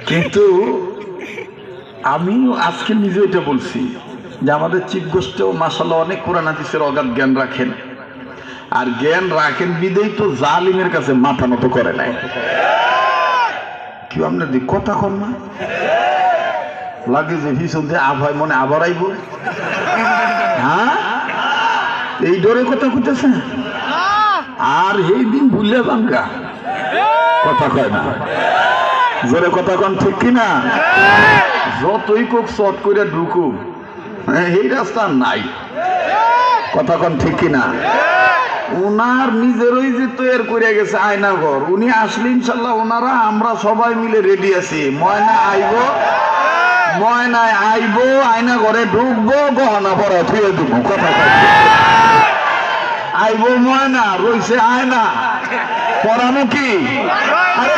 কিন্তু আমি আজকে নিজে এটা বলছি যে আমাদের চিফ গোষ্ঠীও মাশাআল্লাহ অনেক কোরআন হাদিসের অগাধ জ্ঞান রাখেন, আর জ্ঞান রাখেন বিদেই তো জালিমের কাছে মাথা নত করে নাই। কি আপনার দিক কথা কর না লাগে যে ভীষণ যে আভাই মনে আবার আইব, হ্যাঁ এই ডরে কথা কইতেছে। আর এই দিন ভুলে বাঙ্গা কথা কয় না, জোরে কথা কন ঠিক কিনা? যতই কোক শর্ট করে ঢুকু এই রাস্তা নাই, কথা কন ঠিক কিনা? ওনার নিজেরই যে তৈরি করে গেছে আয়না ঘর, উনি আসলে ইনশাল্লাহ ওনারা আমরা সবাই মিলে রেডি আছি। ময়না আইব, ময়নায় আইব, আয়না ঘরে ঢুকবো, গহনা পরা থুয়ে দেবো, কথা কয় আইব ময়না রইছে আয়না পরানো কি? আরে